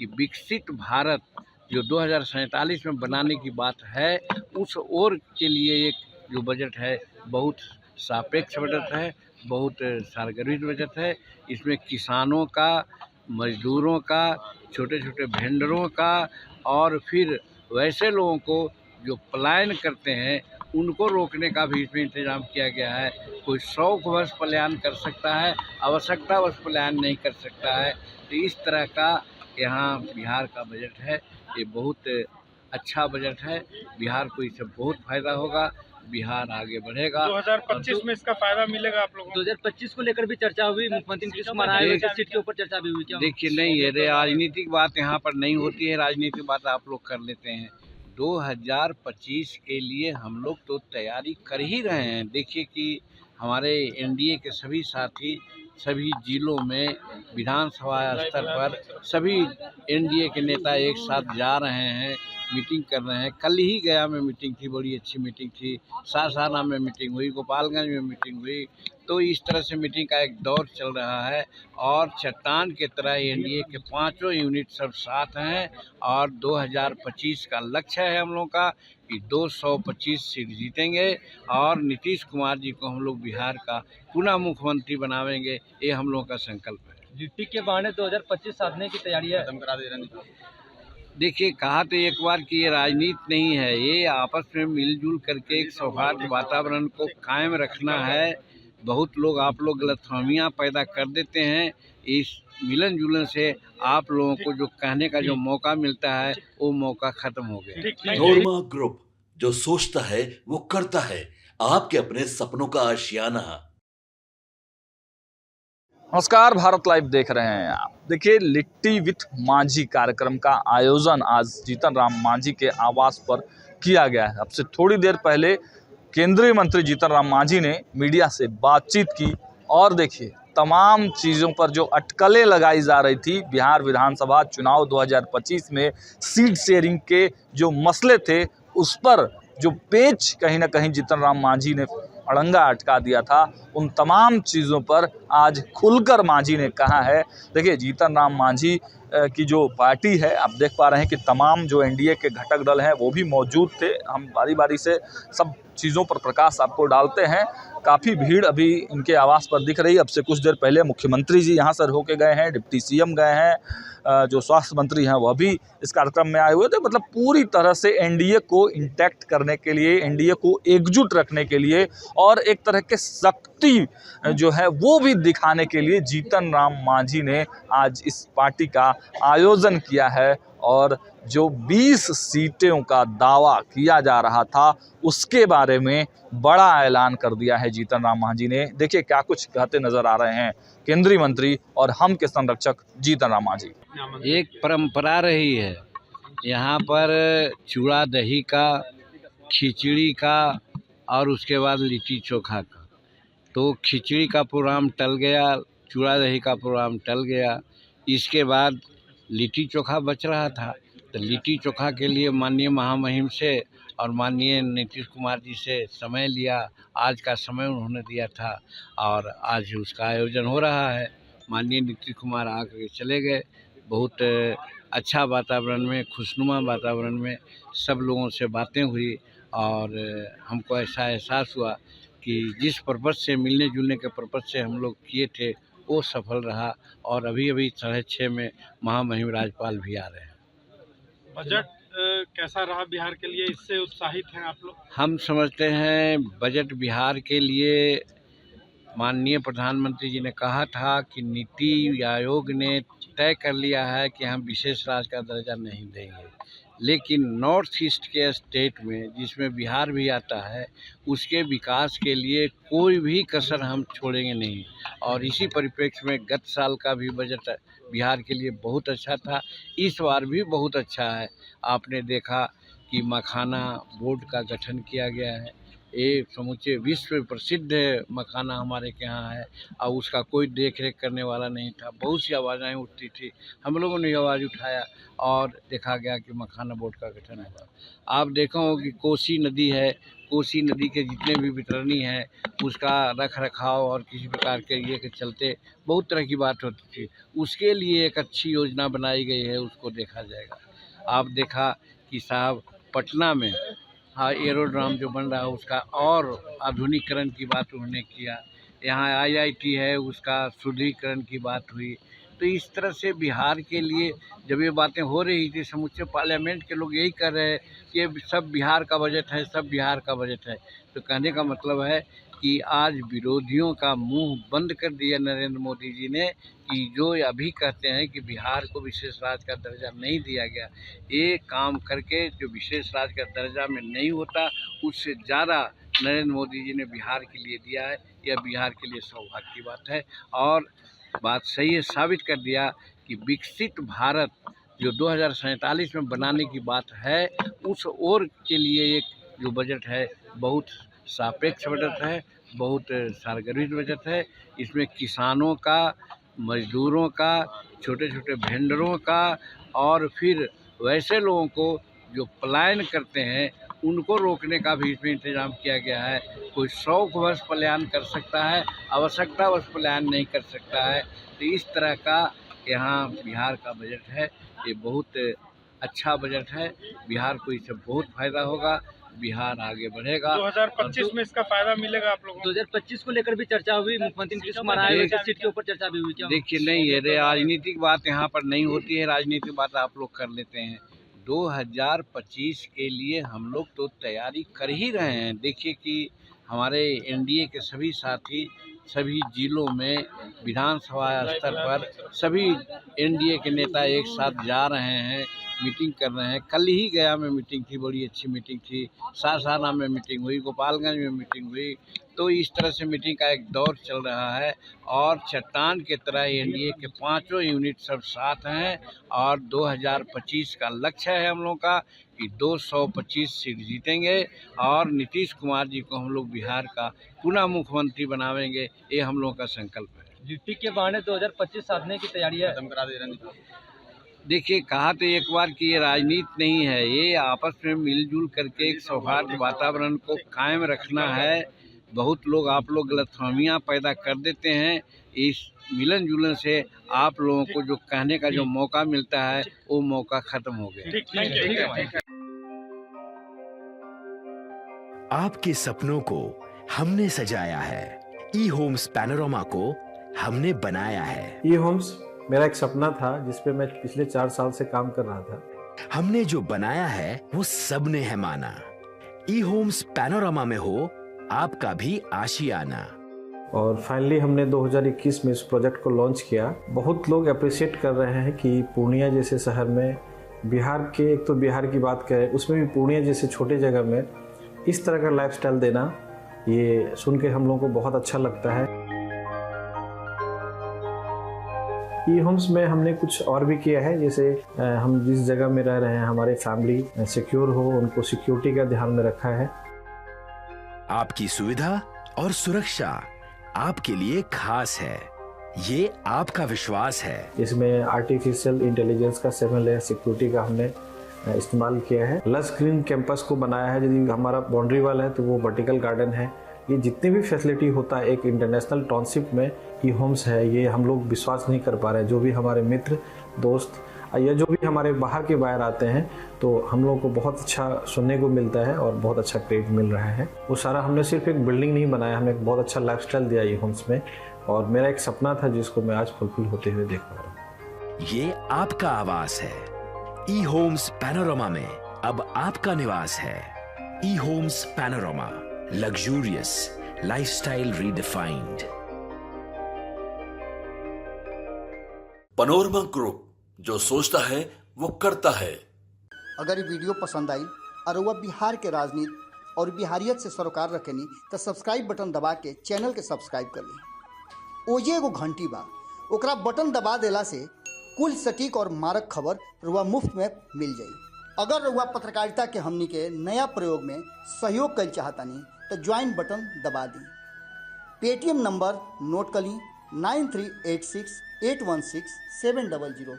कि विकसित भारत जो 2047 में बनाने की बात है, उस ओर के लिए एक जो बजट है बहुत सापेक्ष बजट है, बहुत सारगर्भित बजट है। इसमें किसानों का, मजदूरों का, छोटे छोटे वेंडरों का और फिर वैसे लोगों को जो पलायन करते हैं उनको रोकने का भी इसमें इंतजाम किया गया है। कोई शौकवश पलायन कर सकता है, आवश्यकतावश पलायन नहीं कर सकता है। तो इस तरह का यहाँ बिहार का बजट है। ये बहुत अच्छा बजट है। बिहार को इससे बहुत फायदा होगा, बिहार आगे बढ़ेगा। 2025 में इसका फायदा मिलेगा आप लोगों को? 2025 को लेकर भी चर्चा हुई, मुख्यमंत्री नीतीश कुमार आए हुए थे, सीट के ऊपर चर्चा भी हुई क्या? देखिए, नहीं, ये राजनीतिक बात यहाँ पर नहीं होती है। राजनीतिक बात आप लोग कर लेते हैं। 2025 के लिए हम लोग तो तैयारी कर ही रहे हैं। देखिए कि हमारे एनडीए के सभी साथी सभी जिलों में विधानसभा स्तर पर सभी एनडीए के नेता एक साथ जा रहे हैं, मीटिंग कर रहे हैं। कल ही गया में मीटिंग थी, बड़ी अच्छी मीटिंग थी। सासाराम में मीटिंग हुई, गोपालगंज में मीटिंग हुई। तो इस तरह से मीटिंग का एक दौर चल रहा है और चट्टान की तरह एनडीए के पांचों यूनिट सब साथ हैं और 2025 का लक्ष्य है हम लोग का कि 225 सीट जीतेंगे और नीतीश कुमार जी को हम लोग बिहार का पुनः मुख्यमंत्री बनावेंगे। ये हम लोगों का संकल्प है। लिट्टी के बहाने 2025 साधने की तैयारी है। देखिए, कहा तो एक बार कि ये राजनीति नहीं है, ये आपस में मिलजुल करके एक सौहार्द वातावरण को कायम रखना है। बहुत लोग आप लोग गलतफहमियां पैदा कर देते हैं। इस मिलन जुलन से आप लोगों को जो कहने का जो मौका मिलता है वो मौका खत्म हो गया। नोरमा ग्रुप, जो सोचता है वो करता है। आपके अपने सपनों का आशियाना। नमस्कार, भारत लाइव देख रहे हैं आप। देखिए, लिट्टी विथ मांझी कार्यक्रम का आयोजन आज जीतन राम मांझी के आवास पर किया गया है। अब से थोड़ी देर पहले केंद्रीय मंत्री जीतन राम मांझी ने मीडिया से बातचीत की और देखिए तमाम चीज़ों पर जो अटकलें लगाई जा रही थी, बिहार विधानसभा चुनाव 2025 में सीट शेयरिंग के जो मसले थे उस पर जो पेच कहीं ना कहीं जीतन राम मांझी ने अड़ंगा अटका दिया था, उन तमाम चीज़ों पर आज खुलकर मांझी ने कहा है। देखिए, जीतन राम मांझी की जो पार्टी है, आप देख पा रहे हैं कि तमाम जो एनडीए के घटक दल हैं वो भी मौजूद थे। हम बारी बारी से सब चीज़ों पर प्रकाश आपको डालते हैं। काफ़ी भीड़ अभी इनके आवास पर दिख रही है। अब से कुछ देर पहले मुख्यमंत्री जी यहाँ से होके गए हैं, डिप्टी सीएम गए हैं, जो स्वास्थ्य मंत्री हैं वह भी इस कार्यक्रम में आए हुए थे। मतलब पूरी तरह से एनडीए को इंटैक्ट करने के लिए, एनडीए को एकजुट रखने के लिए और एक तरह के शक्ति जो है वो भी दिखाने के लिए जीतन राम मांझी ने आज इस पार्टी का आयोजन किया है और जो 20 सीटों का दावा किया जा रहा था उसके बारे में बड़ा ऐलान कर दिया है जीतन राम मांझी ने। देखिए क्या कुछ कहते नजर आ रहे हैं केंद्रीय मंत्री और हम के संरक्षक जीतन राम मांझी। एक परंपरा रही है यहाँ पर चूड़ा दही का, खिचड़ी का और उसके बाद लिट्टी चोखा का। तो खिचड़ी का प्रोग्राम टल गया, चूड़ा दही का प्रोग्राम टल गया। इसके बाद लिट्टी चोखा बच रहा था, तो लिट्टी चोखा के लिए माननीय महामहिम से और माननीय नीतीश कुमार जी से समय लिया। आज का समय उन्होंने दिया था और आज उसका आयोजन हो रहा है। माननीय नीतीश कुमार आकर चले गए। बहुत अच्छा वातावरण में, खुशनुमा वातावरण में सब लोगों से बातें हुई और हमको ऐसा एहसास हुआ कि जिस पर्पज़ से, मिलने जुलने के पर्पज़ से हम लोग किए थे वो सफल रहा। और अभी 6:30 में महामहिम राज्यपाल भी आ रहे हैं। बजट कैसा रहा बिहार के लिए, इससे उत्साहित हैं आप लोग? हम समझते हैं बजट बिहार के लिए, माननीय प्रधानमंत्री जी ने कहा था कि नीति आयोग ने तय कर लिया है कि हम विशेष राज्य का दर्जा नहीं देंगे, लेकिन नॉर्थ ईस्ट के स्टेट में जिसमें बिहार भी आता है उसके विकास के लिए कोई भी कसर हम छोड़ेंगे नहीं। और इसी परिप्रेक्ष्य में गत साल का भी बजट बिहार के लिए बहुत अच्छा था, इस बार भी बहुत अच्छा है। आपने देखा कि मखाना बोर्ड का गठन किया गया है, ये समूचे विश्व में प्रसिद्ध मखाना हमारे के यहाँ है और उसका कोई देख रेख करने वाला नहीं था। बहुत सी आवाज़ें उठती थी, हम लोगों ने आवाज़ उठाया और देखा गया कि मखाना बोर्ड का गठन हुआ। आप देखो कि कोसी नदी है, कोसी नदी के जितने भी वितरणी हैं उसका रख रखाव और किसी प्रकार के ये के चलते बहुत तरह की बात होती थी। उसके लिए एक अच्छी योजना बनाई गई है, उसको देखा जाएगा। आप देखा कि साहब पटना में हाँ एरोड्राम जो बन रहा है उसका और आधुनिकीकरण की बात उन्होंने किया। यहाँ IIT है, उसका सुदृढ़ीकरण की बात हुई। तो इस तरह से बिहार के लिए जब ये बातें हो रही थी, समूचे पार्लियामेंट के लोग यही कर रहे हैं कि ये सब बिहार का बजट है, सब बिहार का बजट है। तो कहने का मतलब है कि आज विरोधियों का मुंह बंद कर दिया नरेंद्र मोदी जी ने कि जो अभी कहते हैं कि बिहार को विशेष राज्य का दर्जा नहीं दिया गया, ये काम करके जो विशेष राज्य का दर्जा में नहीं होता उससे ज़्यादा नरेंद्र मोदी जी ने बिहार के लिए दिया है। यह बिहार के लिए सौभाग्य की बात है और बात सही है, साबित कर दिया कि विकसित भारत जो 2047 में बनाने की बात है उस ओर के लिए एक जो बजट है बहुत सापेक्ष बजट है, बहुत सारगर्भित बजट है। इसमें किसानों का, मजदूरों का, छोटे छोटे वेंडरों का और फिर वैसे लोगों को जो पलायन करते हैं उनको रोकने का भी इसमें इंतजाम किया गया है। कोई शौकवश पलायन कर सकता है, आवश्यकतावश पलायन नहीं कर सकता है। तो इस तरह का यहाँ बिहार का बजट है, ये बहुत अच्छा बजट है। बिहार को इससे बहुत फायदा होगा, बिहार आगे बढ़ेगा। 2025 में इसका फायदा मिलेगा आप लोगों को? 2025 को लेकर भी चर्चा हुई, मुख्यमंत्री नीतीश कुमार आए हुए थे, सीट के ऊपर चर्चा भी हुई क्या? देखिए नहीं, ये राजनीतिक बात यहाँ पर नहीं होती है, राजनीतिक बात आप लोग कर लेते हैं। 2025 के लिए हम लोग तो तैयारी कर ही रहे हैं। देखिए कि हमारे NDA के सभी साथी सभी जिलों में विधानसभा स्तर पर सभी NDA के नेता एक साथ जा रहे हैं, मीटिंग कर रहे हैं। कल ही गया में मीटिंग थी, बड़ी अच्छी मीटिंग थी। सासाराम में मीटिंग हुई, गोपालगंज में मीटिंग हुई। तो इस तरह से मीटिंग का एक दौर चल रहा है और चट्टान की तरह NDA के 5 यूनिट सब साथ हैं और 2025 का लक्ष्य है हम लोग का कि 225 सीट जीतेंगे और नीतीश कुमार जी को हम लोग बिहार का पुनः मुख्यमंत्री बनावेंगे, ये हम लोगों का संकल्प है। लिट्टी के बहाने 2025 साधने की तैयारी है। देखिए कहा तो एक बार कि ये राजनीति नहीं है, ये आपस में मिलजुल करके एक सौहार्द वातावरण को कायम रखना है। बहुत लोग आप लोग गलतफहमियाँ पैदा कर देते हैं। इस मिलन जुलन से आप लोगों को जो कहने का जो मौका मिलता है वो मौका खत्म हो गया। ठीक है। आपके सपनों को हमने सजाया है, ई-होम्स पैनोरमा को हमने बनाया है। ई-होम्स मेरा एक सपना था जिस पे मैं पिछले 4 साल से काम कर रहा था। हमने जो बनाया है वो सबने है माना। ई-होम्स पैनोरमा में हो आपका भी आशियाना। और फाइनली हमने 2021 में इस प्रोजेक्ट को लॉन्च किया। बहुत लोग अप्रिशिएट कर रहे हैं कि पूर्णिया जैसे शहर में, बिहार के, एक तो बिहार की बात करें उसमें भी पूर्णिया जैसे छोटे जगह में इस तरह का लाइफस्टाइल देना, ये सुन के हम लोगों को बहुत अच्छा लगता है। ई-होम्स में हमने कुछ और भी किया है, जैसे हम जिस जगह में रह रहे हैं हमारे फैमिली सिक्योर हो, उनको सिक्योरिटी का ध्यान में रखा है। आपकी सुविधा और सुरक्षा आपके लिए खास है, ये आपका विश्वास है। इसमें आर्टिफिशियल इंटेलिजेंस का 7 लेयर सिक्योरिटी का हमने इस्तेमाल किया है। लस ग्रीन कैंपस को बनाया है। यदि हमारा बाउंड्री वाल है तो वो वर्टिकल गार्डन है। ये जितनी भी फैसिलिटी होता है एक इंटरनेशनल टाउनशिप में ई-होम्स है, ये हम लोग विश्वास नहीं कर पा रहे हैं। जो भी हमारे मित्र दोस्त या जो भी हमारे बाहर के बाहर आते हैं तो हम लोगों को बहुत अच्छा सुनने को मिलता है और बहुत अच्छा क्रेडिट मिल रहा है। वो सारा हमने सिर्फ एक बिल्डिंग नहीं बनाया, हमें एक बहुत अच्छा लाइफस्टाइल दिया ई-होम्स में और मेरा एक सपना था जिसको मैं आज फुलफिल होते हुए देख पा रहा हूँ। ये आपका आवास है। ई-होम्स पैनोरमा में अब आपका निवास है। E Homes Panorama, luxurious lifestyle redefined. Panorama group, जो सोचता है वो करता है। अगर ये वीडियो पसंद आई और वह बिहार के राजनीति और बिहारियत से सरोकार रखेनी तो सब्सक्राइब बटन दबा के चैनल के सब्सक्राइब कर ली। ओजे एगो घंटी बा, ओकरा बटन दबा देला से कुल सटीक और मारक खबर रुआ मुफ्त में मिल जाई। अगर रुआ पत्रकारिता के हमनी के नया प्रयोग में सहयोग कर चाहतानी तो ज्वाइन बटन दबा दी। पेटीएम नंबर नोट कर ली 9386816700।